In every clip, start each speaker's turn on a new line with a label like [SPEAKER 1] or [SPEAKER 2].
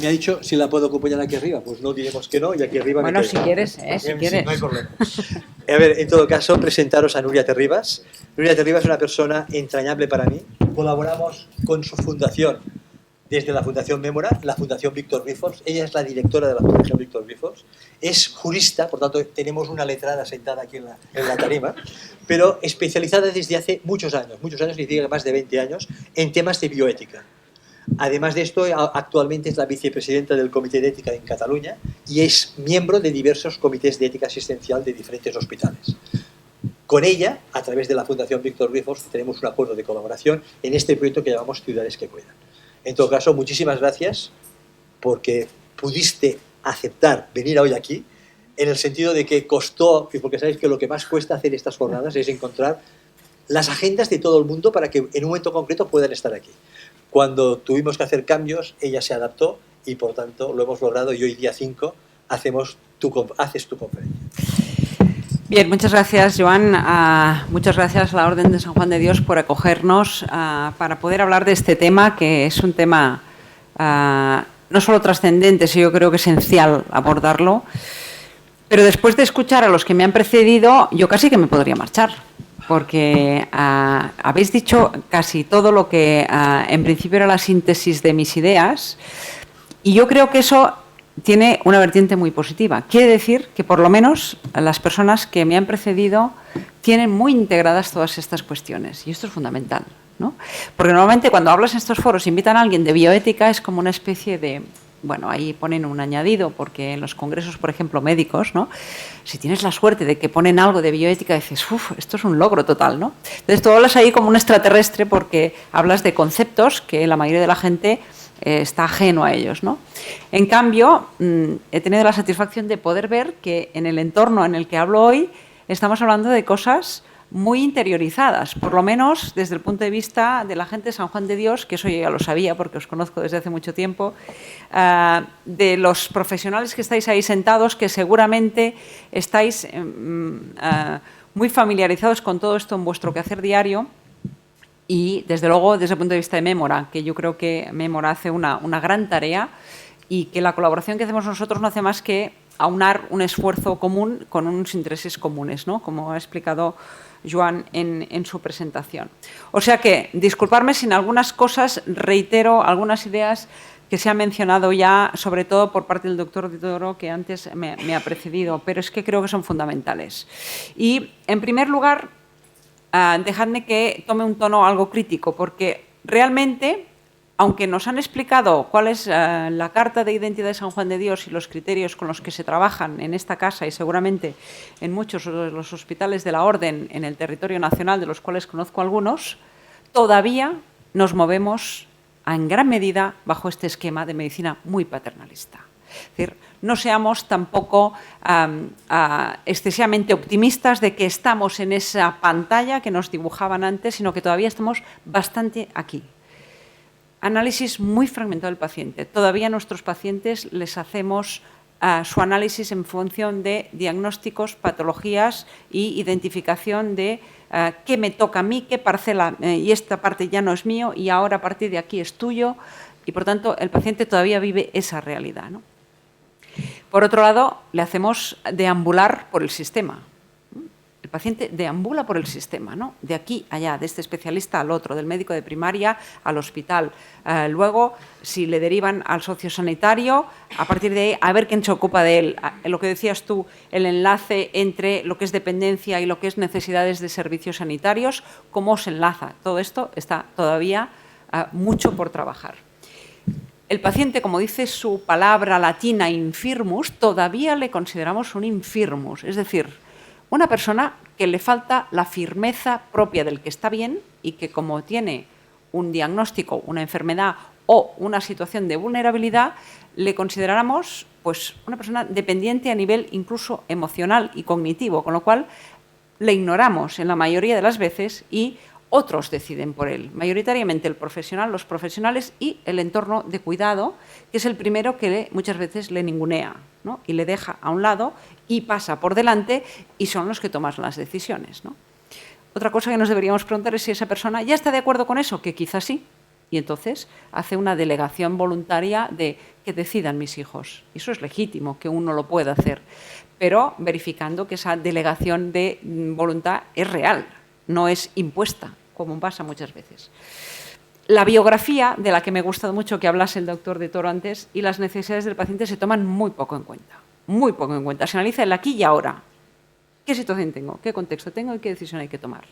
[SPEAKER 1] Me ha dicho si la puedo acompañar aquí arriba. Pues no diremos que no, y aquí arriba...
[SPEAKER 2] Bueno, si quieres, si quieres.
[SPEAKER 1] No hay problema. A ver, en todo caso, presentaros a Núria Terribas. Núria Terribas es una persona entrañable para mí. Colaboramos con su fundación, desde la Fundación Mémora, la Fundación Víctor Rífols. Ella es la directora de la Fundación Víctor Rífols. Es jurista, por tanto, tenemos una letrada sentada aquí en la tarima, pero especializada desde hace muchos años, significa más de 20 años, en temas de bioética. Además de esto, actualmente es la vicepresidenta del Comité de Ética en Cataluña y es miembro de diversos comités de ética asistencial de diferentes hospitales. Con ella, a través de la Fundación Víctor Rífols, tenemos un acuerdo de colaboración en este proyecto que llamamos Ciudades que Cuidan. En todo caso, muchísimas gracias porque pudiste aceptar venir hoy aquí, en el sentido de que costó, porque sabéis que lo que más cuesta hacer estas jornadas es encontrar las agendas de todo el mundo para que en un momento concreto puedan estar aquí. Cuando tuvimos que hacer cambios, ella se adaptó y por tanto lo hemos logrado y hoy día 5 haces tu conferencia.
[SPEAKER 2] Bien, muchas gracias, Joan. Muchas gracias a la Orden de San Juan de Dios por acogernos para poder hablar de este tema, que es un tema no solo trascendente, sino yo creo que esencial abordarlo. Pero después de escuchar a los que me han precedido, yo casi que me podría marchar, porque habéis dicho casi todo lo que en principio era la síntesis de mis ideas, y yo creo que eso tiene una vertiente muy positiva. Quiere decir que por lo menos las personas que me han precedido tienen muy integradas todas estas cuestiones, y esto es fundamental, ¿no? Porque normalmente cuando hablas en estos foros, invitan a alguien de bioética, es como una especie de... Bueno, ahí ponen un añadido, porque en los congresos, por ejemplo, médicos, ¿no? Si tienes la suerte de que ponen algo de bioética, dices, uff, esto es un logro total, ¿no? Entonces tú hablas ahí como un extraterrestre porque hablas de conceptos que la mayoría de la gente está ajeno a ellos, ¿no? En cambio, he tenido la satisfacción de poder ver que en el entorno en el que hablo hoy estamos hablando de cosas muy interiorizadas, por lo menos desde el punto de vista de la gente de San Juan de Dios, que eso yo ya lo sabía porque os conozco desde hace mucho tiempo, de los profesionales que estáis ahí sentados, que seguramente estáis muy familiarizados con todo esto en vuestro quehacer diario, y desde luego desde el punto de vista de Mémora, que yo creo que Mémora hace una gran tarea y que la colaboración que hacemos nosotros no hace más que aunar un esfuerzo común con unos intereses comunes, ¿no? Como ha explicado Joan en su presentación. O sea que, disculparme si en algunas cosas reitero algunas ideas que se han mencionado ya, sobre todo por parte del doctor Toro, que antes me ha precedido, pero es que creo que son fundamentales. Y, en primer lugar, dejadme que tome un tono algo crítico, porque realmente, aunque nos han explicado cuál es la Carta de Identidad de San Juan de Dios y los criterios con los que se trabajan en esta casa y seguramente en muchos de los hospitales de la Orden en el territorio nacional, de los cuales conozco algunos, todavía nos movemos en gran medida bajo este esquema de medicina muy paternalista. Es decir, no seamos tampoco excesivamente optimistas de que estamos en esa pantalla que nos dibujaban antes, sino que todavía estamos bastante aquí. Análisis muy fragmentado del paciente. Todavía a nuestros pacientes les hacemos su análisis en función de diagnósticos, patologías y identificación de qué me toca a mí, qué parcela, y esta parte ya no es mío y ahora a partir de aquí es tuyo, y por tanto el paciente todavía vive esa realidad, ¿no? Por otro lado, le hacemos deambular por el sistema. El paciente deambula por el sistema, ¿no? De aquí a allá, de este especialista al otro, del médico de primaria al hospital. Luego, si le derivan al sociosanitario, a partir de ahí, a ver quién se ocupa de él. Lo que decías tú, el enlace entre lo que es dependencia y lo que es necesidades de servicios sanitarios, cómo se enlaza. Todo esto está todavía mucho por trabajar. El paciente, como dice su palabra latina infirmus, todavía le consideramos un infirmus, es decir, una persona que le falta la firmeza propia del que está bien y que, como tiene un diagnóstico, una enfermedad o una situación de vulnerabilidad, le consideramos pues, una persona dependiente a nivel incluso emocional y cognitivo, con lo cual le ignoramos en la mayoría de las veces y otros deciden por él, mayoritariamente el profesional, los profesionales y el entorno de cuidado, que es el primero que muchas veces le ningunea, ¿no? Y le deja a un lado y pasa por delante y son los que toman las decisiones, ¿no? Otra cosa que nos deberíamos preguntar es si esa persona ya está de acuerdo con eso, que quizás sí, y entonces hace una delegación voluntaria de que decidan mis hijos. Eso es legítimo, que uno lo pueda hacer, pero verificando que esa delegación de voluntad es real, no es impuesta, como pasa muchas veces. La biografía, de la que me ha gustado mucho que hablase el doctor de Toro antes, y las necesidades del paciente se toman muy poco en cuenta. Muy poco en cuenta. Se analiza el aquí y ahora. ¿Qué situación tengo? ¿Qué contexto tengo? ¿Y qué decisión hay que tomar?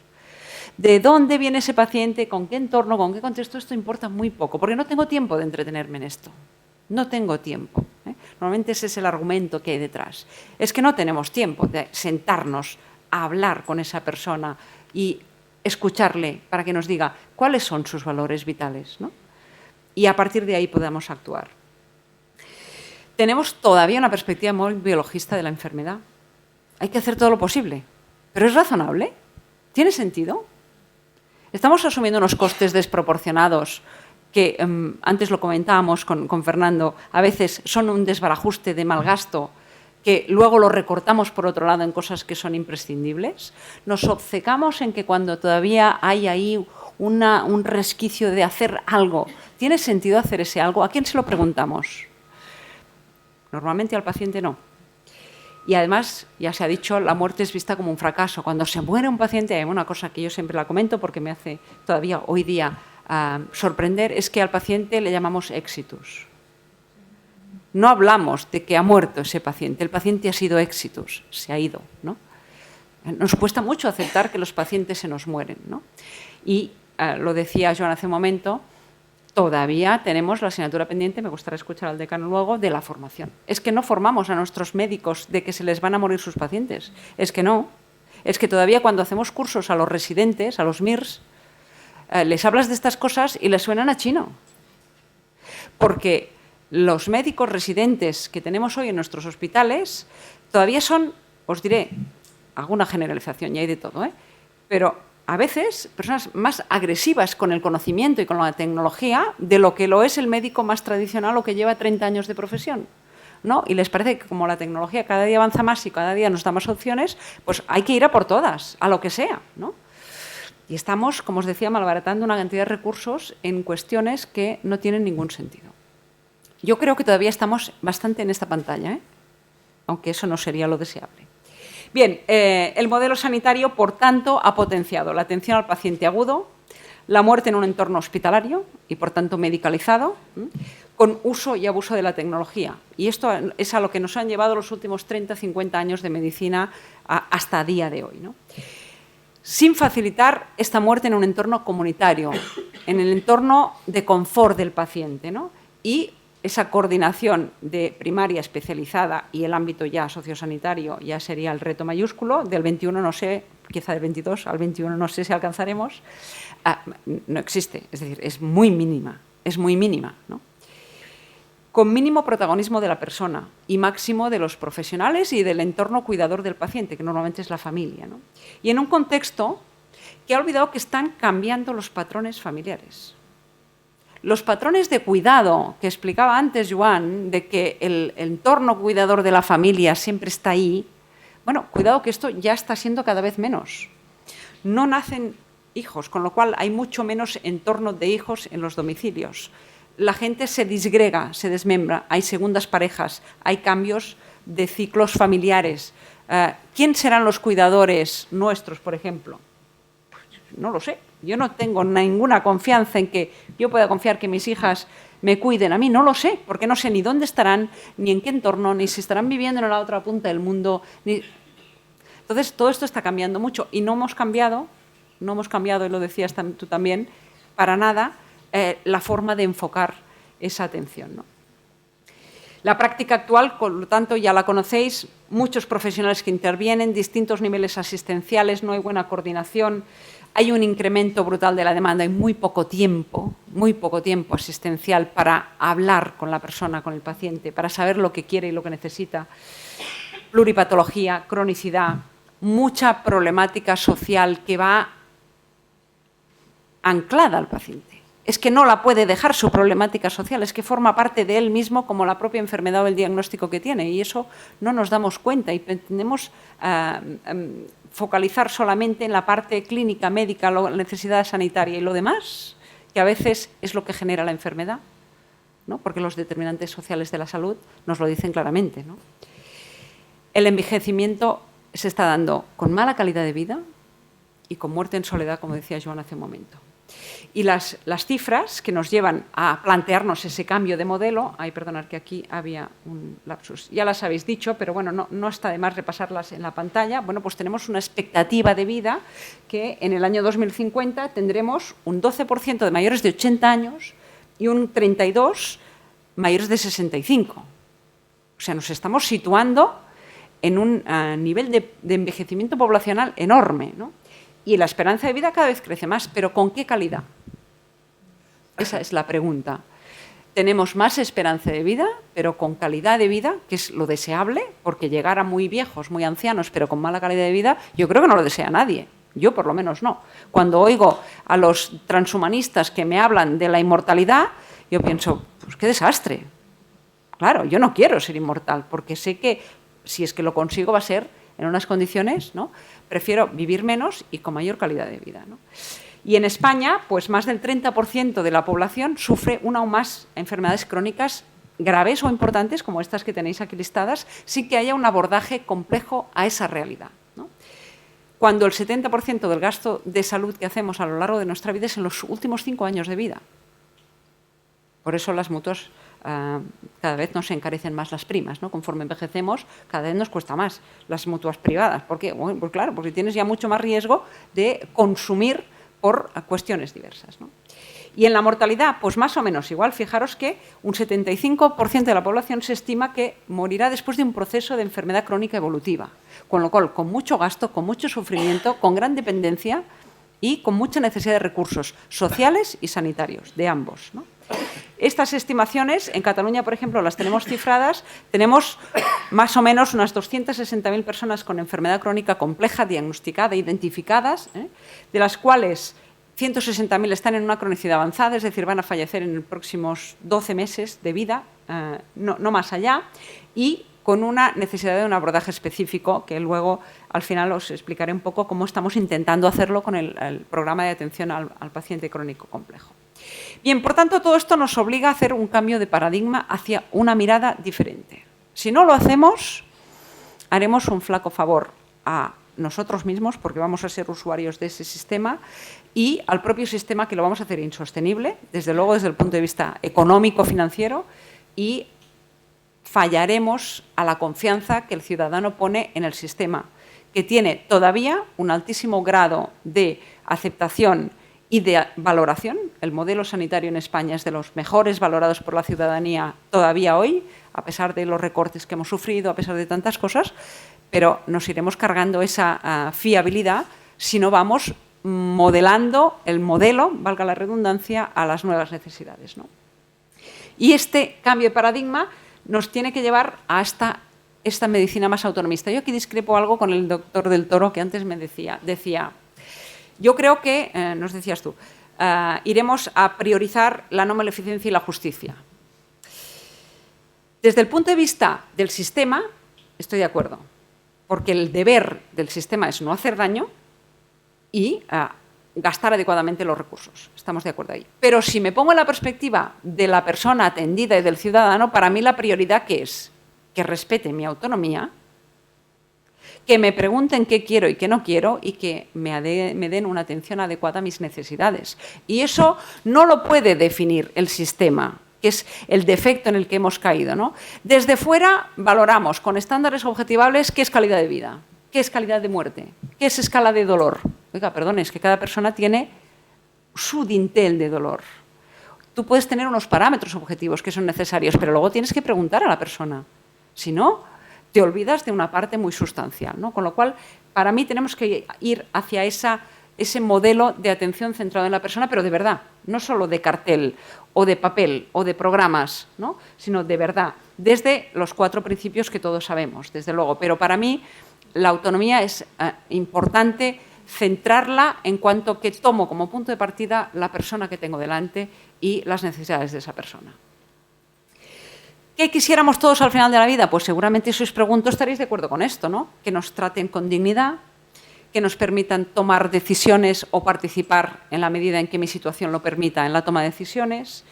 [SPEAKER 2] ¿De dónde viene ese paciente? ¿Con qué entorno? ¿Con qué contexto? Esto importa muy poco, porque no tengo tiempo de entretenerme en esto. No tengo tiempo. Normalmente ese es el argumento que hay detrás. Es que no tenemos tiempo de sentarnos a hablar con esa persona y escucharle para que nos diga cuáles son sus valores vitales, ¿no? Y a partir de ahí podamos actuar. Tenemos todavía una perspectiva muy biologista de la enfermedad. Hay que hacer todo lo posible. ¿Pero es razonable? ¿Tiene sentido? Estamos asumiendo unos costes desproporcionados que, antes lo comentábamos con Fernando, a veces son un desbarajuste de mal gasto que luego lo recortamos por otro lado en cosas que son imprescindibles. Nos obcecamos en que cuando todavía hay ahí un resquicio de hacer algo, ¿tiene sentido hacer ese algo? ¿A quién se lo preguntamos? Normalmente al paciente no. Y además, ya se ha dicho, la muerte es vista como un fracaso. Cuando se muere un paciente, hay una cosa que yo siempre la comento porque me hace todavía hoy día sorprender, es que al paciente le llamamos exitus. No hablamos de que ha muerto ese paciente, el paciente ha sido exitus, se ha ido, ¿no? Nos cuesta mucho aceptar que los pacientes se nos mueren, ¿no? Y lo decía Joan hace un momento, todavía tenemos la asignatura pendiente, me gustaría escuchar al decano luego, de la formación. Es que no formamos a nuestros médicos de que se les van a morir sus pacientes. Es que no. Es que todavía cuando hacemos cursos a los residentes, a los MIRS, les hablas de estas cosas y les suenan a chino. Porque los médicos residentes que tenemos hoy en nuestros hospitales todavía son, os diré, alguna generalización, y hay de todo, pero a veces personas más agresivas con el conocimiento y con la tecnología de lo que lo es el médico más tradicional o que lleva 30 años de profesión, ¿no? Y les parece que como la tecnología cada día avanza más y cada día nos da más opciones, pues hay que ir a por todas, a lo que sea, ¿no? Y estamos, como os decía, malbaratando una cantidad de recursos en cuestiones que no tienen ningún sentido. Yo creo que todavía estamos bastante en esta pantalla, aunque eso no sería lo deseable. Bien, el modelo sanitario, por tanto, ha potenciado la atención al paciente agudo, la muerte en un entorno hospitalario y, por tanto, medicalizado, con uso y abuso de la tecnología. Y esto es a lo que nos han llevado los últimos 30, 50 años de medicina hasta a día de hoy, ¿no? Sin facilitar esta muerte en un entorno comunitario, en el entorno de confort del paciente, ¿no? Y esa coordinación de primaria especializada y el ámbito ya sociosanitario ya sería el reto mayúsculo. Del 21 no sé, quizá del 22 al 21 no sé si alcanzaremos. No existe, es decir, es muy mínima, ¿no? Con mínimo protagonismo de la persona y máximo de los profesionales y del entorno cuidador del paciente, que normalmente es la familia, ¿no? Y en un contexto que ha olvidado que están cambiando los patrones familiares. Los patrones de cuidado que explicaba antes Joan, de que el entorno cuidador de la familia siempre está ahí, bueno, cuidado que esto ya está siendo cada vez menos. No nacen hijos, con lo cual hay mucho menos entorno de hijos en los domicilios. La gente se disgrega, se desmembra, hay segundas parejas, hay cambios de ciclos familiares. ¿Quién serán los cuidadores nuestros, por ejemplo? No lo sé. Yo no tengo ninguna confianza en que yo pueda confiar que mis hijas me cuiden a mí. No lo sé, porque no sé ni dónde estarán, ni en qué entorno, ni si estarán viviendo en la otra punta del mundo. Entonces, todo esto está cambiando mucho y no hemos cambiado, y lo decías tú también, para nada, la forma de enfocar esa atención, ¿no? La práctica actual, por lo tanto, ya la conocéis, muchos profesionales que intervienen, distintos niveles asistenciales, no hay buena coordinación, hay un incremento brutal de la demanda y muy poco tiempo asistencial para hablar con la persona, con el paciente, para saber lo que quiere y lo que necesita. Pluripatología, cronicidad, mucha problemática social que va anclada al paciente. Es que no la puede dejar su problemática social, es que forma parte de él mismo como la propia enfermedad o el diagnóstico que tiene, y eso no nos damos cuenta y pretendemos focalizar solamente en la parte clínica, médica, la necesidad sanitaria, y lo demás, que a veces es lo que genera la enfermedad, ¿no? Porque los determinantes sociales de la salud nos lo dicen claramente, ¿no? El envejecimiento se está dando con mala calidad de vida y con muerte en soledad, como decía Joan hace un momento. Y las cifras que nos llevan a plantearnos ese cambio de modelo, perdonad que aquí había un lapsus, ya las habéis dicho, pero bueno, no está de más repasarlas en la pantalla. Bueno, pues tenemos una expectativa de vida que en el año 2050 tendremos un 12% de mayores de 80 años y un 32% mayores de 65. O sea, nos estamos situando en un nivel de envejecimiento poblacional enorme, ¿no? Y la esperanza de vida cada vez crece más, pero ¿con qué calidad? Esa es la pregunta. Tenemos más esperanza de vida, pero con calidad de vida, que es lo deseable, porque llegar a muy viejos, muy ancianos, pero con mala calidad de vida, yo creo que no lo desea nadie. Yo por lo menos no. Cuando oigo a los transhumanistas que me hablan de la inmortalidad, yo pienso, pues qué desastre. Claro, yo no quiero ser inmortal, porque sé que si es que lo consigo va a ser en unas condiciones, ¿no? Prefiero vivir menos y con mayor calidad de vida, ¿no? Y en España, pues más del 30% de la población sufre una o más enfermedades crónicas graves o importantes, como estas que tenéis aquí listadas, sin que haya un abordaje complejo a esa realidad, ¿no? Cuando el 70% del gasto de salud que hacemos a lo largo de nuestra vida es en los últimos 5 años de vida. Por eso las mutuas cada vez nos encarecen más las primas, ¿no? Conforme envejecemos, cada vez nos cuesta más las mutuas privadas. ¿Por qué? Bueno, pues claro, porque tienes ya mucho más riesgo de consumir por cuestiones diversas, ¿no? Y en la mortalidad, pues más o menos igual. Fijaros que un 75% de la población se estima que morirá después de un proceso de enfermedad crónica evolutiva. Con lo cual, con mucho gasto, con mucho sufrimiento, con gran dependencia y con mucha necesidad de recursos sociales y sanitarios, de ambos, ¿no? Estas estimaciones, en Cataluña, por ejemplo, las tenemos cifradas. Tenemos más o menos unas 260.000 personas con enfermedad crónica compleja, diagnosticada, identificadas, de las cuales 160.000 están en una cronicidad avanzada, es decir, van a fallecer en los próximos 12 meses de vida, no más allá, y con una necesidad de un abordaje específico que luego, al final, os explicaré un poco cómo estamos intentando hacerlo con el programa de atención al paciente crónico complejo. Bien, por tanto, todo esto nos obliga a hacer un cambio de paradigma hacia una mirada diferente. Si no lo hacemos, haremos un flaco favor a nosotros mismos, porque vamos a ser usuarios de ese sistema, y al propio sistema, que lo vamos a hacer insostenible, desde luego desde el punto de vista económico, financiero, y fallaremos a la confianza que el ciudadano pone en el sistema, que tiene todavía un altísimo grado de aceptación y de valoración. El modelo sanitario en España es de los mejores valorados por la ciudadanía todavía hoy, a pesar de los recortes que hemos sufrido, a pesar de tantas cosas, pero nos iremos cargando esa fiabilidad si no vamos modelando el modelo, valga la redundancia, a las nuevas necesidades, ¿no? Y este cambio de paradigma nos tiene que llevar a esta medicina más autonomista. Yo aquí discrepo algo con el doctor del Toro, que antes me decía, yo creo que, nos decías tú, iremos a priorizar la no maleficencia y la justicia. Desde el punto de vista del sistema, estoy de acuerdo, porque el deber del sistema es no hacer daño y gastar adecuadamente los recursos. Estamos de acuerdo ahí. Pero si me pongo en la perspectiva de la persona atendida y del ciudadano, para mí la prioridad, ¿qué es? Que respete mi autonomía, que me pregunten qué quiero y qué no quiero y que me den una atención adecuada a mis necesidades. Y eso no lo puede definir el sistema, que es el defecto en el que hemos caído, ¿no? Desde fuera valoramos con estándares objetivables qué es calidad de vida, qué es calidad de muerte, qué es escala de dolor. Oiga, perdón, es que cada persona tiene su dintel de dolor. Tú puedes tener unos parámetros objetivos que son necesarios, pero luego tienes que preguntar a la persona. Si no, te olvidas de una parte muy sustancial, ¿no? Con lo cual, para mí tenemos que ir hacia ese modelo de atención centrado en la persona, pero de verdad, no solo de cartel o de papel o de programas, ¿no? Sino de verdad, desde los 4 principios que todos sabemos, desde luego. Pero para mí la autonomía es importante centrarla en cuanto que tomo como punto de partida la persona que tengo delante y las necesidades de esa persona. ¿Qué quisiéramos todos al final de la vida? Pues seguramente si os pregunto estaréis de acuerdo con esto, ¿no? Que nos traten con dignidad, que nos permitan tomar decisiones o participar en la medida en que mi situación lo permita en la toma de decisiones,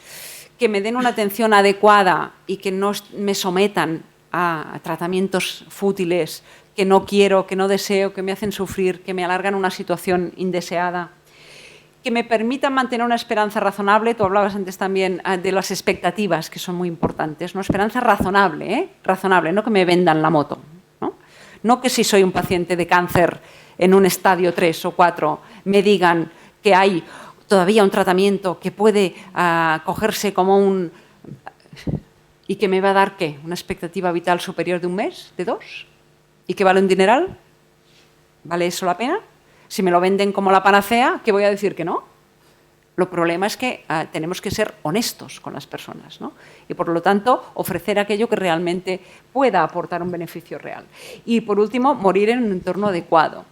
[SPEAKER 2] que me den una atención adecuada y que no me sometan a tratamientos fútiles que no quiero, que no deseo, que me hacen sufrir, que me alargan una situación indeseada, que me permitan mantener una esperanza razonable. Tú hablabas antes también de las expectativas, que son muy importantes, ¿no? Esperanza razonable, razonable, no que me vendan la moto, ¿no? No que si soy un paciente de cáncer en un estadio 3 o 4 me digan que hay todavía un tratamiento que puede cogerse como un... ¿Y que me va a dar qué? ¿Una expectativa vital superior de un mes? ¿De 2? ¿Y que vale un dineral? ¿Vale eso la pena? Si me lo venden como la panacea, ¿qué voy a decir que no? El problema es que tenemos que ser honestos con las personas, ¿no? Y por lo tanto ofrecer aquello que realmente pueda aportar un beneficio real. Y por último, morir en un entorno adecuado,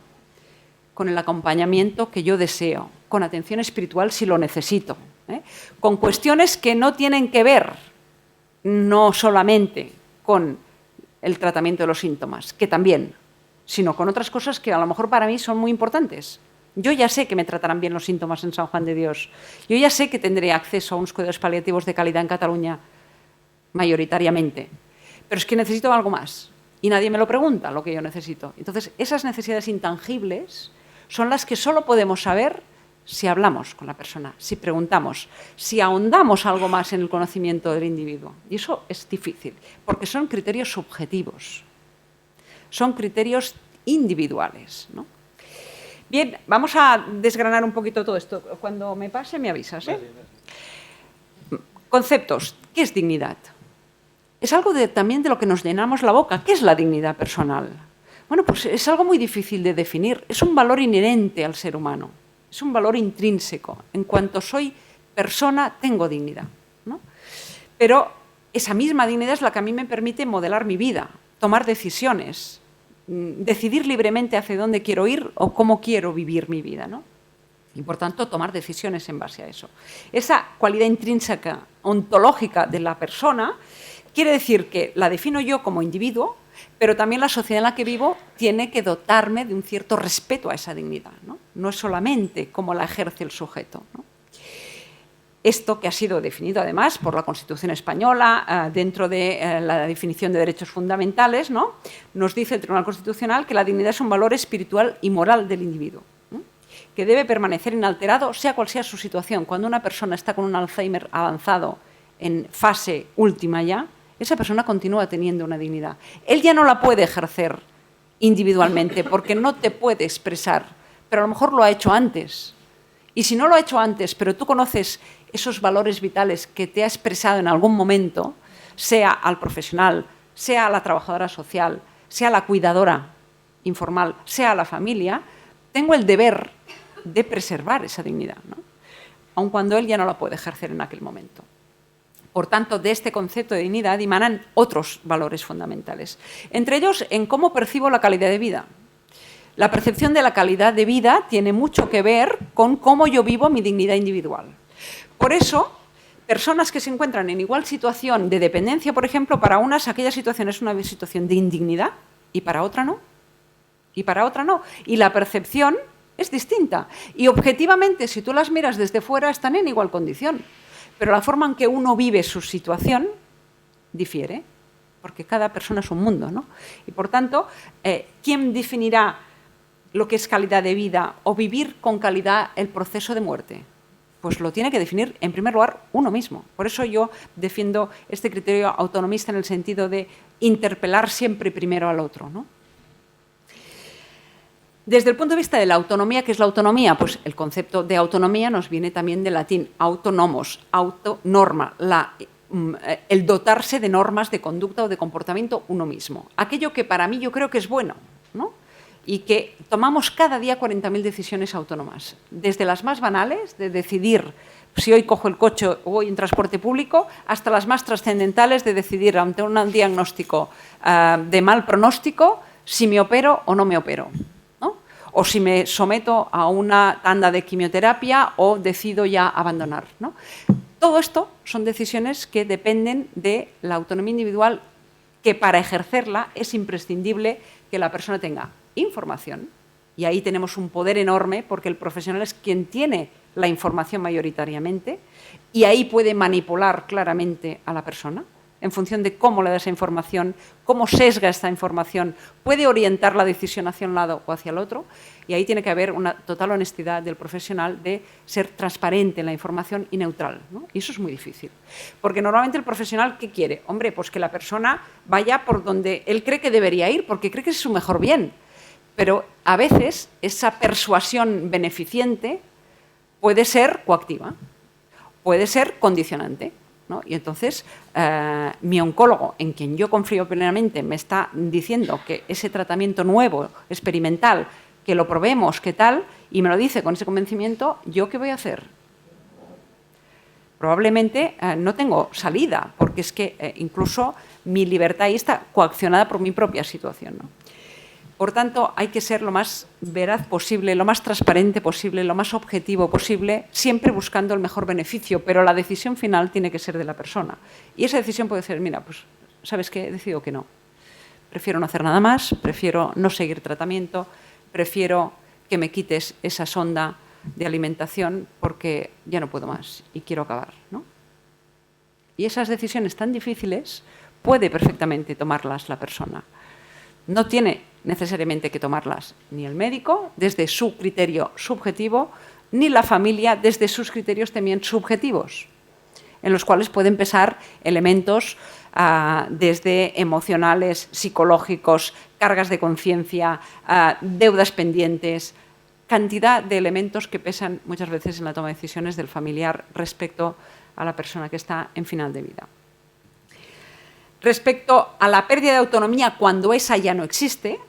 [SPEAKER 2] con el acompañamiento que yo deseo, con atención espiritual si lo necesito, con cuestiones que no tienen que ver no solamente con el tratamiento de los síntomas, que también, sino con otras cosas que a lo mejor para mí son muy importantes. Yo ya sé que me tratarán bien los síntomas en San Juan de Dios. Yo ya sé que tendré acceso a unos cuidados paliativos de calidad en Cataluña, mayoritariamente. Pero es que necesito algo más. Y nadie me lo pregunta, lo que yo necesito. Entonces, esas necesidades intangibles son las que solo podemos saber si hablamos con la persona, si preguntamos, si ahondamos algo más en el conocimiento del individuo. Y eso es difícil, porque son criterios subjetivos. Son criterios individuales, ¿no? Bien, vamos a desgranar un poquito todo esto. Cuando me pase, me avisas, ¿eh? Conceptos. ¿Qué es dignidad? Es algo también de lo que nos llenamos la boca. ¿Qué es la dignidad personal? Bueno, pues es algo muy difícil de definir. Es un valor inherente al ser humano. Es un valor intrínseco. En cuanto soy persona, tengo dignidad, ¿no? Pero esa misma dignidad es la que a mí me permite modelar mi vida, tomar decisiones, decidir libremente hacia dónde quiero ir o cómo quiero vivir mi vida, ¿no? Y, por tanto, tomar decisiones en base a eso. Esa cualidad intrínseca, ontológica de la persona, quiere decir que la defino yo como individuo, pero también la sociedad en la que vivo tiene que dotarme de un cierto respeto a esa dignidad, ¿no? No es solamente cómo la ejerce el sujeto, ¿no? Esto que ha sido definido además por la Constitución española dentro de la definición de derechos fundamentales, ¿no? Nos dice el Tribunal Constitucional que la dignidad es un valor espiritual y moral del individuo, ¿no? Que debe permanecer inalterado sea cual sea su situación. Cuando una persona está con un Alzheimer avanzado en fase última ya, esa persona continúa teniendo una dignidad. Él ya no la puede ejercer individualmente porque no te puede expresar, pero a lo mejor lo ha hecho antes. Y si no lo ha hecho antes, pero tú conoces esos valores vitales que te ha expresado en algún momento, sea al profesional, sea a la trabajadora social, sea a la cuidadora informal, sea a la familia, tengo el deber de preservar esa dignidad, ¿no? Aun cuando él ya no la puede ejercer en aquel momento. Por tanto, de este concepto de dignidad emanan otros valores fundamentales. Entre ellos, en cómo percibo la calidad de vida. La percepción de la calidad de vida tiene mucho que ver con cómo yo vivo mi dignidad individual. Por eso, personas que se encuentran en igual situación de dependencia, por ejemplo, para unas aquella situación es una situación de indignidad y para otra no. Y para otra no. Y la percepción es distinta. Y objetivamente, si tú las miras desde fuera, están en igual condición. Pero la forma en que uno vive su situación difiere, porque cada persona es un mundo, ¿no? Y por tanto, ¿quién definirá lo que es calidad de vida o vivir con calidad el proceso de muerte? Pues lo tiene que definir, en primer lugar, uno mismo. Por eso yo defiendo este criterio autonomista en el sentido de interpelar siempre primero al otro, ¿no? Desde el punto de vista de la autonomía, ¿qué es la autonomía? Pues el concepto de autonomía nos viene también del latín, autonomos, autonorma, el dotarse de normas de conducta o de comportamiento uno mismo. Aquello que para mí yo creo que es bueno, ¿no? Y que tomamos cada día 40.000 decisiones autónomas, desde las más banales, de decidir si hoy cojo el coche o voy en transporte público, hasta las más trascendentales de decidir ante un diagnóstico de mal pronóstico si me opero o no me opero, ¿no? O si me someto a una tanda de quimioterapia o decido ya abandonar, ¿no? Todo esto son decisiones que dependen de la autonomía individual, que para ejercerla es imprescindible que la persona tenga información, Y ahí tenemos un poder enorme porque el profesional es quien tiene la información mayoritariamente y ahí puede manipular claramente a la persona en función de cómo le da esa información, cómo sesga esta información, puede orientar la decisión hacia un lado o hacia el otro, y ahí tiene que haber una total honestidad del profesional de ser transparente en la información y neutral, ¿no? Y eso es muy difícil, porque normalmente el profesional, ¿qué quiere? Hombre, pues que la persona vaya por donde él cree que debería ir, porque cree que es su mejor bien, pero a veces esa persuasión beneficiente puede ser coactiva, puede ser condicionante, ¿no? Y entonces mi oncólogo, en quien yo confío plenamente, me está diciendo que ese tratamiento nuevo, experimental, que lo probemos, qué tal, y me lo dice con ese convencimiento, ¿yo qué voy a hacer? Probablemente no tengo salida, porque es que incluso mi libertad ahí está coaccionada por mi propia situación, ¿no? Por tanto, hay que ser lo más veraz posible, lo más transparente posible, lo más objetivo posible, siempre buscando el mejor beneficio, pero la decisión final tiene que ser de la persona. Y esa decisión puede ser, mira, pues, ¿sabes qué? He decidido que no. Prefiero no hacer nada más, prefiero no seguir tratamiento, prefiero que me quites esa sonda de alimentación porque ya no puedo más y quiero acabar, ¿no? Y esas decisiones tan difíciles puede perfectamente tomarlas la persona. No tiene necesariamente que tomarlas ni el médico desde su criterio subjetivo, ni la familia desde sus criterios también subjetivos, en los cuales pueden pesar elementos desde emocionales, psicológicos, cargas de conciencia, deudas pendientes, cantidad de elementos que pesan muchas veces en la toma de decisiones del familiar respecto a la persona que está en final de vida. Respecto a la pérdida de autonomía, cuando esa ya no existe,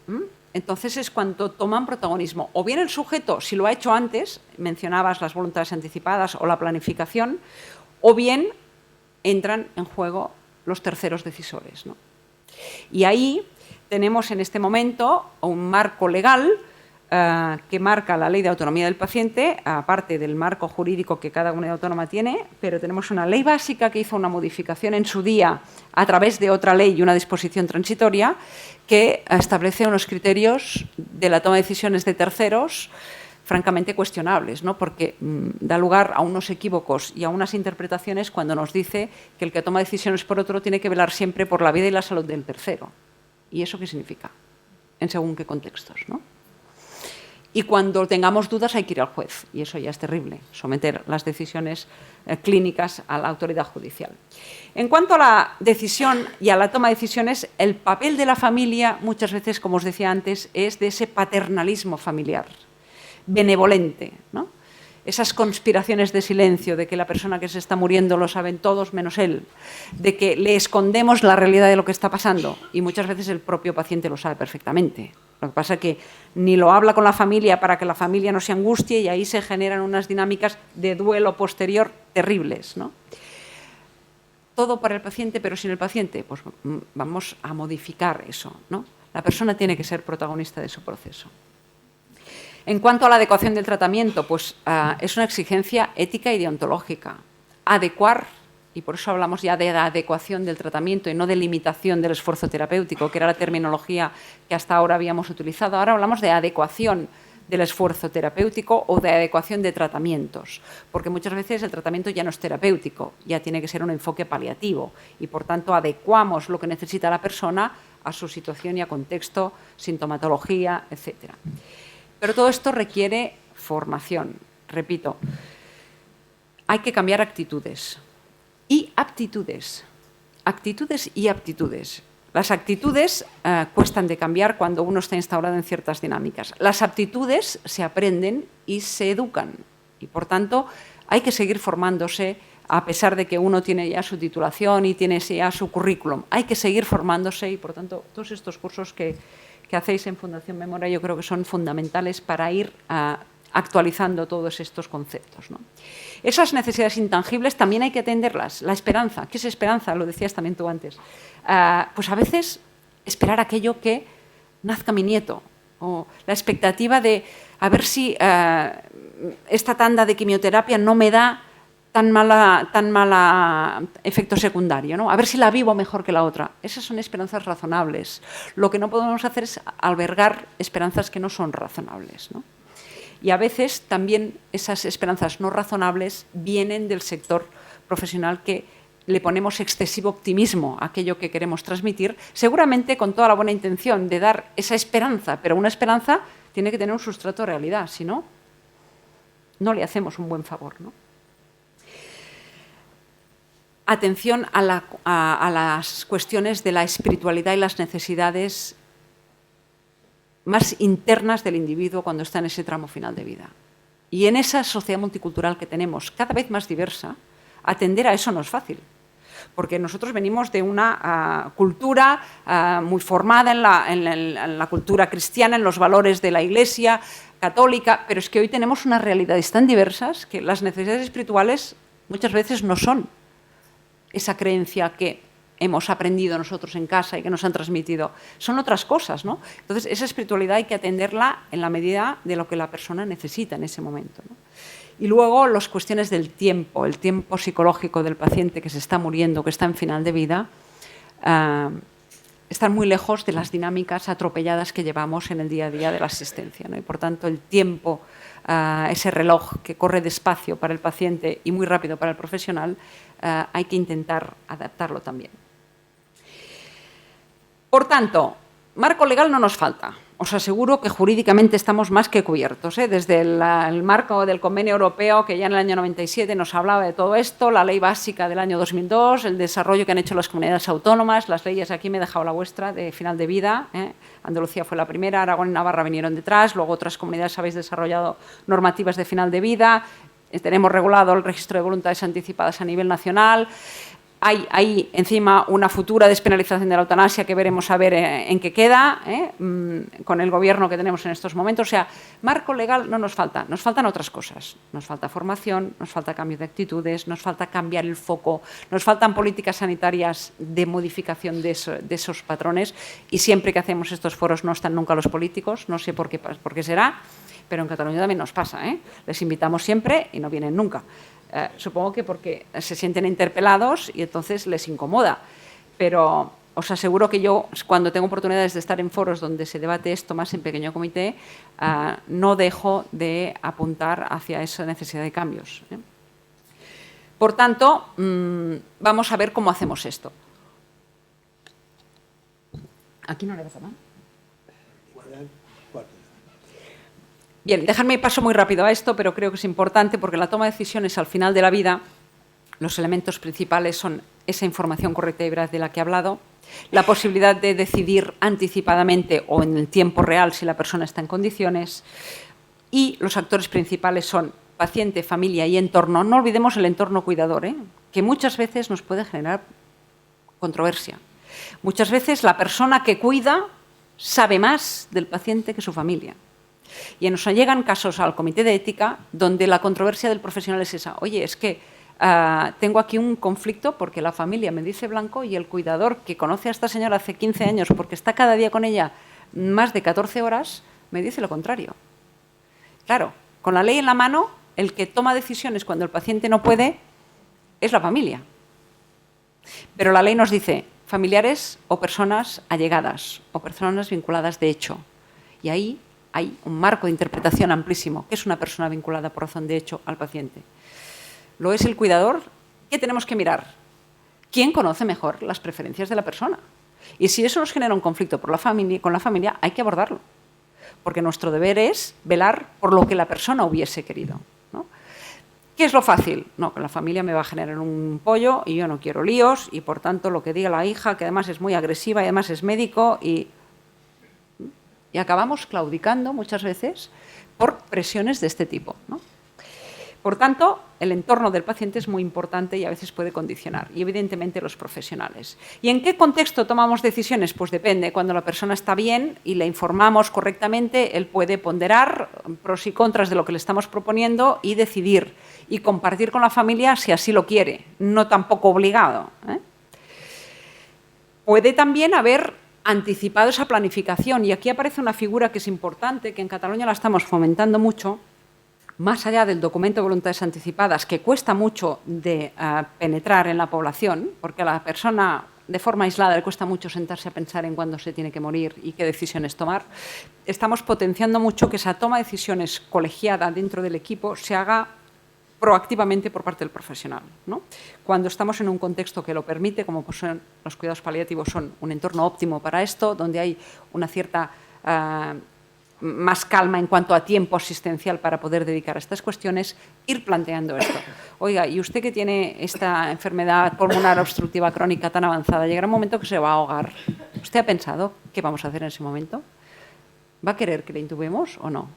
[SPEAKER 2] entonces es cuando toman protagonismo. O bien el sujeto, si lo ha hecho antes, mencionabas las voluntades anticipadas o la planificación, o bien entran en juego los terceros decisores, ¿no? Y ahí tenemos en este momento un marco legal que marca la Ley de Autonomía del Paciente, aparte del marco jurídico que cada comunidad autónoma tiene, pero tenemos una ley básica que hizo una modificación en su día a través de otra ley y una disposición transitoria que establece unos criterios de la toma de decisiones de terceros francamente cuestionables, ¿no? Porque da lugar a unos equívocos y a unas interpretaciones cuando nos dice que el que toma decisiones por otro tiene que velar siempre por la vida y la salud del tercero. ¿Y eso qué significa? En según qué contextos, ¿no? Y cuando tengamos dudas hay que ir al juez, y eso ya es terrible, someter las decisiones clínicas a la autoridad judicial. En cuanto a la decisión y a la toma de decisiones, el papel de la familia muchas veces, como os decía antes, es de ese paternalismo familiar, benevolente, ¿no? Esas conspiraciones de silencio, de que la persona que se está muriendo lo saben todos menos él, de que le escondemos la realidad de lo que está pasando, y muchas veces el propio paciente lo sabe perfectamente. Lo que pasa es que ni lo habla con la familia para que la familia no se angustie y ahí se generan unas dinámicas de duelo posterior terribles, ¿no? Todo para el paciente, pero sin el paciente, pues vamos a modificar eso, ¿no? La persona tiene que ser protagonista de su proceso. En cuanto a la adecuación del tratamiento, pues es una exigencia ética y deontológica. Adecuar, y por eso hablamos ya de la adecuación del tratamiento y no de limitación del esfuerzo terapéutico, que era la terminología que hasta ahora habíamos utilizado. Ahora hablamos de adecuación del esfuerzo terapéutico o de adecuación de tratamientos, porque muchas veces el tratamiento ya no es terapéutico, ya tiene que ser un enfoque paliativo y, por tanto, adecuamos lo que necesita la persona a su situación y a contexto, sintomatología, etc. Pero todo esto requiere formación. Repito, hay que cambiar actitudes y aptitudes. Actitudes y aptitudes. Las actitudes cuestan de cambiar cuando uno está instaurado en ciertas dinámicas. Las aptitudes se aprenden y se educan. Y, por tanto, hay que seguir formándose a pesar de que uno tiene ya su titulación y tiene ya su currículum. Hay que seguir formándose y, por tanto, todos estos cursos que hacéis en Fundación Mémora yo creo que son fundamentales para ir actualizando todos estos conceptos, ¿no? Esas necesidades intangibles también hay que atenderlas. La esperanza, ¿qué es esperanza? Lo decías también tú antes. Pues a veces esperar aquello que nazca mi nieto, o la expectativa de a ver si esta tanda de quimioterapia no me da tan mala efecto secundario, ¿no? A ver si la vivo mejor que la otra. Esas son esperanzas razonables. Lo que no podemos hacer es albergar esperanzas que no son razonables, ¿no? Y a veces también esas esperanzas no razonables vienen del sector profesional, que le ponemos excesivo optimismo a aquello que queremos transmitir, seguramente con toda la buena intención de dar esa esperanza, pero una esperanza tiene que tener un sustrato de realidad, si no, no le hacemos un buen favor, ¿no? Atención a las cuestiones de la espiritualidad y las necesidades más internas del individuo cuando está en ese tramo final de vida. Y en esa sociedad multicultural que tenemos, cada vez más diversa, atender a eso no es fácil, porque nosotros venimos de una cultura muy formada en la cultura cristiana, en los valores de la Iglesia católica, pero es que hoy tenemos unas realidades tan diversas que las necesidades espirituales muchas veces no son esa creencia que hemos aprendido nosotros en casa y que nos han transmitido. Son otras cosas, ¿no? Entonces, esa espiritualidad hay que atenderla en la medida de lo que la persona necesita en ese momento, ¿no? Y luego las cuestiones del tiempo, el tiempo psicológico del paciente que se está muriendo, que está en final de vida, están muy lejos de las dinámicas atropelladas que llevamos en el día a día de la asistencia, ¿no? Y por tanto el tiempo, ese reloj que corre despacio para el paciente y muy rápido para el profesional, hay que intentar adaptarlo también. Por tanto, marco legal no nos falta. Os aseguro que jurídicamente estamos más que cubiertos, ¿eh? Desde el marco del Convenio Europeo, que ya en el año 97 nos hablaba de todo esto, la ley básica del año 2002, el desarrollo que han hecho las comunidades autónomas, las leyes, aquí me he dejado la vuestra, de final de vida, ¿eh? Andalucía fue la primera, Aragón y Navarra vinieron detrás, luego otras comunidades habéis desarrollado normativas de final de vida, tenemos regulado el registro de voluntades anticipadas a nivel nacional. Hay encima una futura despenalización de la eutanasia que veremos a ver en qué queda, con el gobierno que tenemos en estos momentos. O sea, marco legal no nos falta, nos faltan otras cosas. Nos falta formación, nos falta cambio de actitudes, nos falta cambiar el foco, nos faltan políticas sanitarias de modificación de esos patrones, y siempre que hacemos estos foros no están nunca los políticos, no sé por qué será, pero en Cataluña también nos pasa, ¿eh? Les invitamos siempre y no vienen nunca. Supongo que porque se sienten interpelados y entonces les incomoda, pero os aseguro que yo, cuando tengo oportunidades de estar en foros donde se debate esto más en pequeño comité, no dejo de apuntar hacia esa necesidad de cambios, ¿eh? Por tanto, vamos a ver cómo hacemos esto. Aquí no le vas a dar. Bien, dejadme paso muy rápido a esto, pero creo que es importante porque la toma de decisiones al final de la vida, los elementos principales son esa información correcta y veraz de la que he hablado, la posibilidad de decidir anticipadamente o en el tiempo real si la persona está en condiciones, y los actores principales son paciente, familia y entorno. No olvidemos el entorno cuidador, ¿eh? Que muchas veces nos puede generar controversia. Muchas veces la persona que cuida sabe más del paciente que su familia. Y nos llegan casos al comité de ética donde la controversia del profesional es esa. Oye, es que tengo aquí un conflicto porque la familia me dice blanco y el cuidador que conoce a esta señora hace 15 años porque está cada día con ella más de 14 horas, me dice lo contrario. Claro, con la ley en la mano, el que toma decisiones cuando el paciente no puede es la familia. Pero la ley nos dice familiares o personas allegadas o personas vinculadas de hecho. Y ahí hay un marco de interpretación amplísimo. ¿Qué es una persona vinculada por razón de hecho al paciente? ¿Lo es el cuidador? ¿Qué tenemos que mirar? ¿Quién conoce mejor las preferencias de la persona? Y si eso nos genera un conflicto con la familia, hay que abordarlo. Porque nuestro deber es velar por lo que la persona hubiese querido, ¿no? ¿Qué es lo fácil? No, que la familia me va a generar un pollo y yo no quiero líos y por tanto lo que diga la hija, que además es muy agresiva y además es médico, y acabamos claudicando muchas veces por presiones de este tipo, ¿no? Por tanto, el entorno del paciente es muy importante y a veces puede condicionar, y evidentemente los profesionales. ¿Y en qué contexto tomamos decisiones? Pues depende. Cuando la persona está bien y le informamos correctamente, él puede ponderar pros y contras de lo que le estamos proponiendo y decidir y compartir con la familia si así lo quiere, no tampoco obligado, ¿eh? Puede también haber anticipado esa planificación, y aquí aparece una figura que es importante, que en Cataluña la estamos fomentando mucho, más allá del documento de voluntades anticipadas, que cuesta mucho de penetrar en la población, porque a la persona de forma aislada le cuesta mucho sentarse a pensar en cuándo se tiene que morir y qué decisiones tomar, estamos potenciando mucho que esa toma de decisiones colegiada dentro del equipo se haga proactivamente por parte del profesional, ¿no? Cuando estamos en un contexto que lo permite, como pues son los cuidados paliativos son un entorno óptimo para esto, donde hay una cierta más calma en cuanto a tiempo asistencial para poder dedicar a estas cuestiones, ir planteando esto. Oiga, y usted que tiene esta enfermedad pulmonar obstructiva crónica tan avanzada, llegará un momento que se va a ahogar. ¿Usted ha pensado qué vamos a hacer en ese momento? ¿Va a querer que le intubemos o no?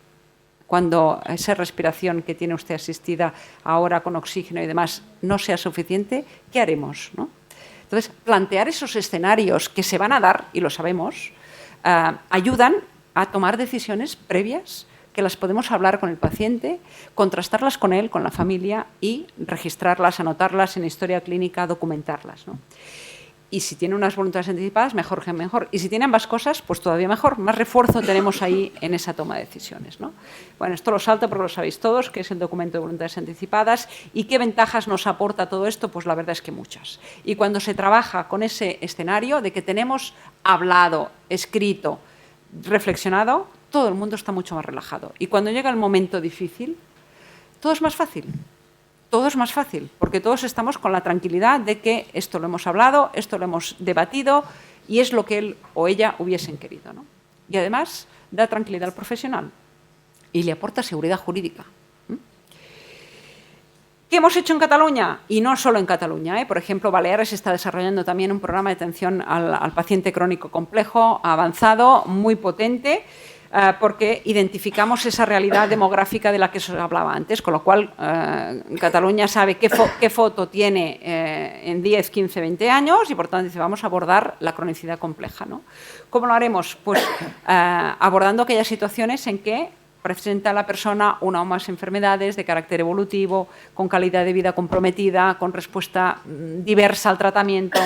[SPEAKER 2] Cuando esa respiración que tiene usted asistida ahora con oxígeno y demás no sea suficiente, ¿qué haremos, no? Entonces, plantear esos escenarios que se van a dar, y lo sabemos, ayudan a tomar decisiones previas que las podemos hablar con el paciente, contrastarlas con él, con la familia y registrarlas, anotarlas en historia clínica, documentarlas, ¿no? Y si tiene unas voluntades anticipadas, mejor que mejor. Y si tiene ambas cosas, pues todavía mejor. Más refuerzo tenemos ahí en esa toma de decisiones, ¿no? Bueno, esto lo salto porque lo sabéis todos, que es el documento de voluntades anticipadas. ¿Y qué ventajas nos aporta todo esto? Pues la verdad es que muchas. Y cuando se trabaja con ese escenario de que tenemos hablado, escrito, reflexionado, todo el mundo está mucho más relajado. Y cuando llega el momento difícil, todo es más fácil. Todo es más fácil, porque todos estamos con la tranquilidad de que esto lo hemos hablado, esto lo hemos debatido y es lo que él o ella hubiesen querido, ¿no? Y además da tranquilidad al profesional y le aporta seguridad jurídica. ¿Qué hemos hecho en Cataluña? Y no solo en Cataluña, ¿eh? Por ejemplo, Baleares está desarrollando también un programa de atención al paciente crónico complejo avanzado, muy potente, porque identificamos esa realidad demográfica de la que os hablaba antes, con lo cual Cataluña sabe qué foto tiene en 10, 15, 20 años y por tanto dice, vamos a abordar la cronicidad compleja, ¿no? ¿Cómo lo haremos? Pues abordando aquellas situaciones en que presenta a la persona una o más enfermedades de carácter evolutivo, con calidad de vida comprometida, con respuesta diversa al tratamiento.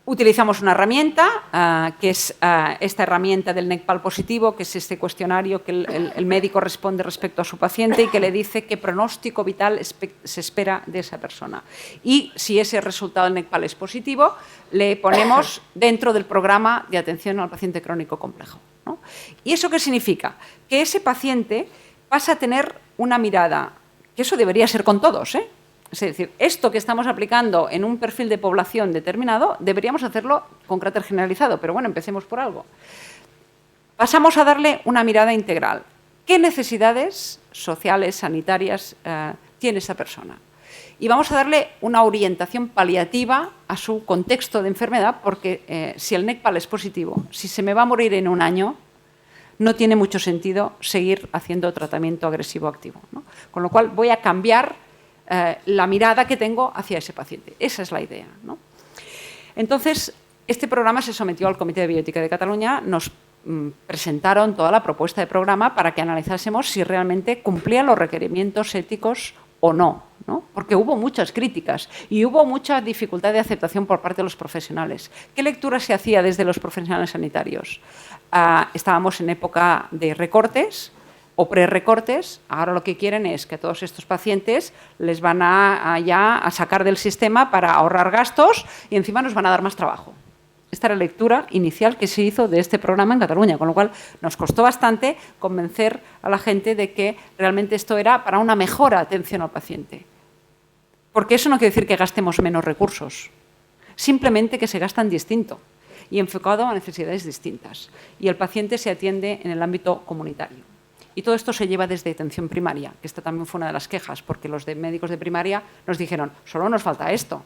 [SPEAKER 2] Utilizamos una herramienta, que es esta herramienta del NECPAL positivo, que es este cuestionario que el médico responde respecto a su paciente y que le dice qué pronóstico vital se espera de esa persona. Y si ese resultado del NECPAL es positivo, le ponemos dentro del programa de atención al paciente crónico complejo, ¿no? ¿Y eso qué significa? Que ese paciente pasa a tener una mirada, que eso debería ser con todos, ¿eh? Es decir, esto que estamos aplicando en un perfil de población determinado, deberíamos hacerlo con carácter generalizado, pero bueno, empecemos por algo. Pasamos a darle una mirada integral. ¿Qué necesidades sociales, sanitarias tiene esa persona? Y vamos a darle una orientación paliativa a su contexto de enfermedad, porque si el NECPAL es positivo, si se me va a morir en un año, no tiene mucho sentido seguir haciendo tratamiento agresivo activo, ¿no? Con lo cual voy a cambiar la mirada que tengo hacia ese paciente. Esa es la idea, ¿no? Entonces, este programa se sometió al Comité de Bioética de Cataluña, nos presentaron toda la propuesta de programa para que analizásemos si realmente cumplía los requerimientos éticos o no, ¿no? Porque hubo muchas críticas y hubo mucha dificultad de aceptación por parte de los profesionales. ¿Qué lectura se hacía desde los profesionales sanitarios? Estábamos en época de recortes o pre-recortes. Ahora lo que quieren es que todos estos pacientes les van a sacar del sistema para ahorrar gastos y encima nos van a dar más trabajo. Esta era la lectura inicial que se hizo de este programa en Cataluña, con lo cual nos costó bastante convencer a la gente de que realmente esto era para una mejor atención al paciente. Porque eso no quiere decir que gastemos menos recursos, simplemente que se gastan distinto y enfocado a necesidades distintas. Y el paciente se atiende en el ámbito comunitario. Y todo esto se lleva desde atención primaria, que esta también fue una de las quejas, porque los médicos de primaria nos dijeron, solo nos falta esto.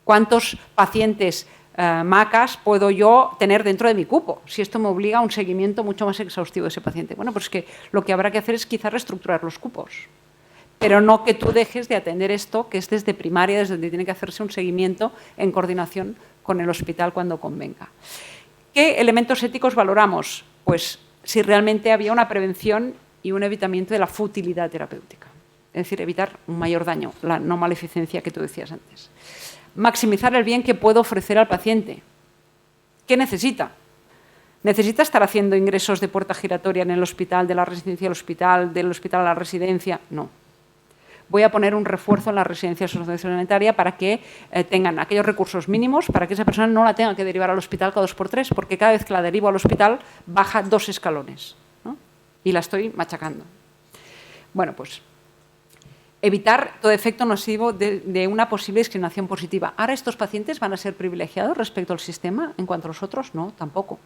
[SPEAKER 2] ¿Cuántos pacientes macas puedo yo tener dentro de mi cupo? Si esto me obliga a un seguimiento mucho más exhaustivo de ese paciente. Bueno, pues es que lo que habrá que hacer es quizás reestructurar los cupos, pero no que tú dejes de atender esto, que es desde primaria, desde donde tiene que hacerse un seguimiento en coordinación con el hospital cuando convenga. ¿Qué elementos éticos valoramos? Pues si realmente había una prevención y un evitamiento de la futilidad terapéutica. Es decir, evitar un mayor daño, la no maleficencia que tú decías antes. Maximizar el bien que puedo ofrecer al paciente. ¿Qué necesita? ¿Necesita estar haciendo ingresos de puerta giratoria en el hospital, de la residencia al hospital, del hospital a la residencia? No. Voy a poner un refuerzo en la residencia sociosanitaria para que tengan aquellos recursos mínimos para que esa persona no la tenga que derivar al hospital cada 2x3, porque cada vez que la derivo al hospital baja 2 escalones, ¿no? Y la estoy machacando. Bueno, pues evitar todo efecto nocivo de una posible discriminación positiva. ¿Ahora estos pacientes van a ser privilegiados respecto al sistema en cuanto a los otros? No, tampoco.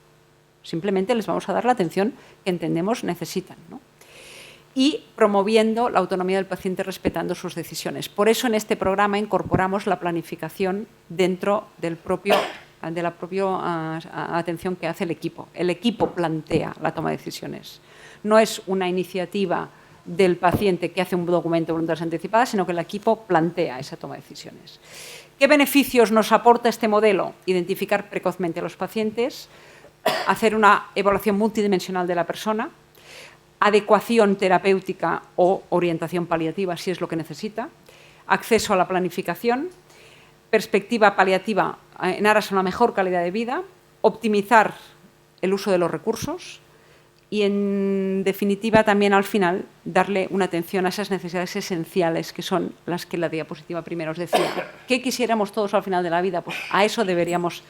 [SPEAKER 2] Simplemente les vamos a dar la atención que entendemos necesitan, ¿no? Y promoviendo la autonomía del paciente respetando sus decisiones. Por eso en este programa incorporamos la planificación dentro de la propia atención que hace el equipo. El equipo plantea la toma de decisiones. No es una iniciativa del paciente que hace un documento de voluntades anticipadas, sino que el equipo plantea esa toma de decisiones. ¿Qué beneficios nos aporta este modelo? Identificar precozmente a los pacientes, hacer una evaluación multidimensional de la persona, adecuación terapéutica o orientación paliativa, si es lo que necesita, acceso a la planificación, perspectiva paliativa en aras a una mejor calidad de vida, optimizar el uso de los recursos y, en definitiva, también al final darle una atención a esas necesidades esenciales que son las que la diapositiva primero os decía. ¿Qué quisiéramos todos al final de la vida? Pues a eso deberíamos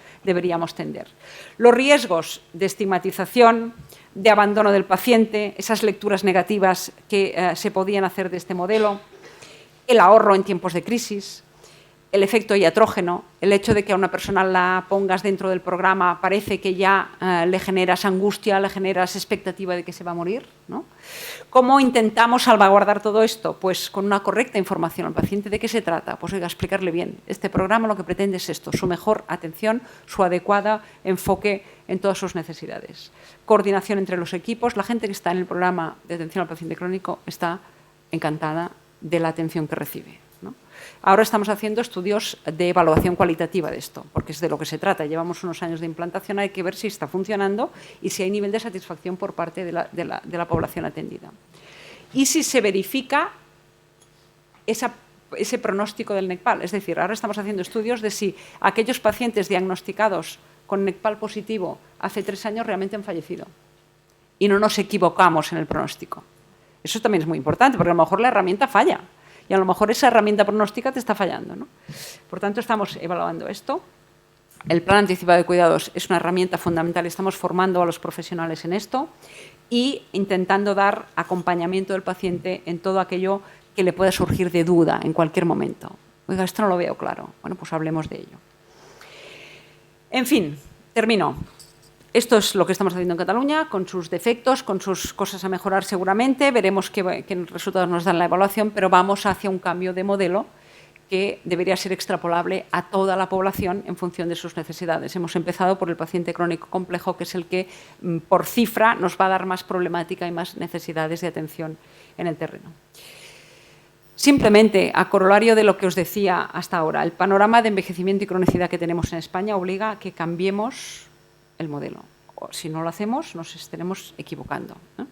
[SPEAKER 2] tender. Los riesgos de estigmatización, de abandono del paciente, esas lecturas negativas que se podían hacer de este modelo, el ahorro en tiempos de crisis, el efecto iatrógeno, el hecho de que a una persona la pongas dentro del programa parece que ya le generas angustia, le generas expectativa de que se va a morir, ¿no? ¿Cómo intentamos salvaguardar todo esto? Pues con una correcta información al paciente. ¿De qué se trata? Pues oiga, explicarle bien. Este programa lo que pretende es esto, su mejor atención, su adecuada enfoque en todas sus necesidades. Coordinación entre los equipos. La gente que está en el programa de atención al paciente crónico está encantada de la atención que recibe, ¿no? Ahora estamos haciendo estudios de evaluación cualitativa de esto, porque es de lo que se trata. Llevamos unos años de implantación, hay que ver si está funcionando y si hay nivel de satisfacción por parte de la población atendida. Y si se verifica ese pronóstico del NECPAL. Es decir, ahora estamos haciendo estudios de si aquellos pacientes diagnosticados con NECPAL positivo hace 3 años realmente han fallecido. Y no nos equivocamos en el pronóstico. Eso también es muy importante, porque a lo mejor la herramienta falla. Y a lo mejor esa herramienta pronóstica te está fallando, ¿no? Por tanto, estamos evaluando esto. El plan anticipado de cuidados es una herramienta fundamental. Estamos formando a los profesionales en esto y intentando dar acompañamiento del paciente en todo aquello que le pueda surgir de duda en cualquier momento. Oiga, esto no lo veo claro. Bueno, pues hablemos de ello. En fin, termino. Esto es lo que estamos haciendo en Cataluña, con sus defectos, con sus cosas a mejorar seguramente. Veremos qué resultados nos dan la evaluación, pero vamos hacia un cambio de modelo que debería ser extrapolable a toda la población en función de sus necesidades. Hemos empezado por el paciente crónico complejo, que es el que, por cifra, nos va a dar más problemática y más necesidades de atención en el terreno. Simplemente, a corolario de lo que os decía hasta ahora, el panorama de envejecimiento y cronicidad que tenemos en España obliga a que cambiemos el modelo. O, si no lo hacemos, nos estaremos equivocando, ¿no?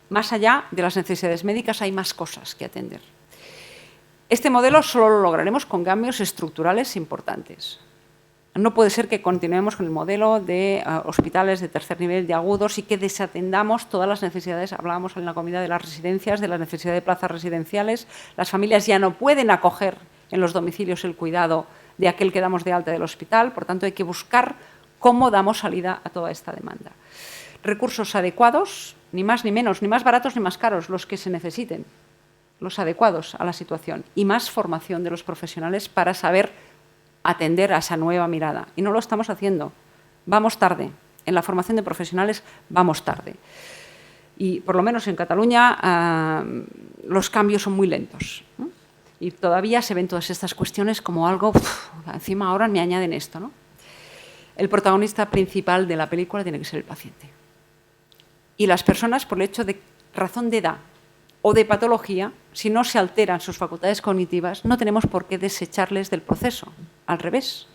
[SPEAKER 2] Más allá de las necesidades médicas hay más cosas que atender. Este modelo solo lo lograremos con cambios estructurales importantes. No puede ser que continuemos con el modelo de hospitales de tercer nivel de agudos y que desatendamos todas las necesidades. Hablábamos en la comida de las residencias, de la necesidad de plazas residenciales. Las familias ya no pueden acoger en los domicilios el cuidado de aquel que damos de alta del hospital. Por tanto, hay que buscar cómo damos salida a toda esta demanda. Recursos adecuados, ni más ni menos, ni más baratos ni más caros, los que se necesiten, los adecuados a la situación, y más formación de los profesionales para saber atender a esa nueva mirada. Y no lo estamos haciendo. Vamos tarde. En la formación de profesionales vamos tarde. Y por lo menos en Cataluña los cambios son muy lentos, ¿no? Y todavía se ven todas estas cuestiones como algo, encima ahora me añaden esto, ¿no? El protagonista principal de la película tiene que ser el paciente. Y las personas, por el hecho de razón de edad o de patología, si no se alteran sus facultades cognitivas, no tenemos por qué desecharles del proceso. Al revés.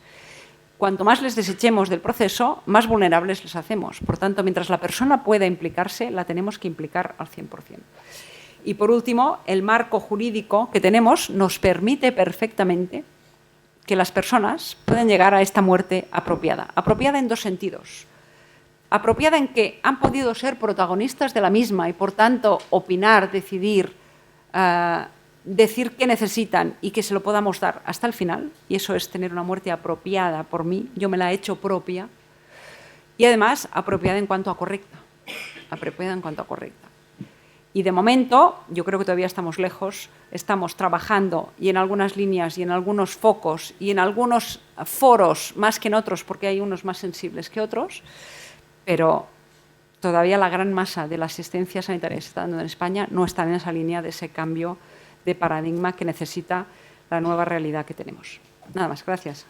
[SPEAKER 2] Cuanto más les desechemos del proceso, más vulnerables les hacemos. Por tanto, mientras la persona pueda implicarse, la tenemos que implicar al 100%. Y por último, el marco jurídico que tenemos nos permite perfectamente que las personas puedan llegar a esta muerte apropiada. Apropiada en 2 sentidos. apropiada en que han podido ser protagonistas de la misma y, por tanto, opinar, decidir, decir qué necesitan y que se lo podamos dar hasta el final, y eso es tener una muerte apropiada por mí, yo me la he hecho propia, y además apropiada en cuanto a correcta, apropiada en cuanto a correcta. Y de momento, yo creo que todavía estamos lejos, estamos trabajando y en algunas líneas y en algunos focos y en algunos foros más que en otros, porque hay unos más sensibles que otros, pero todavía la gran masa de la asistencia sanitaria que se está dando en España no está en esa línea de ese cambio de paradigma que necesita la nueva realidad que tenemos. Nada más, gracias.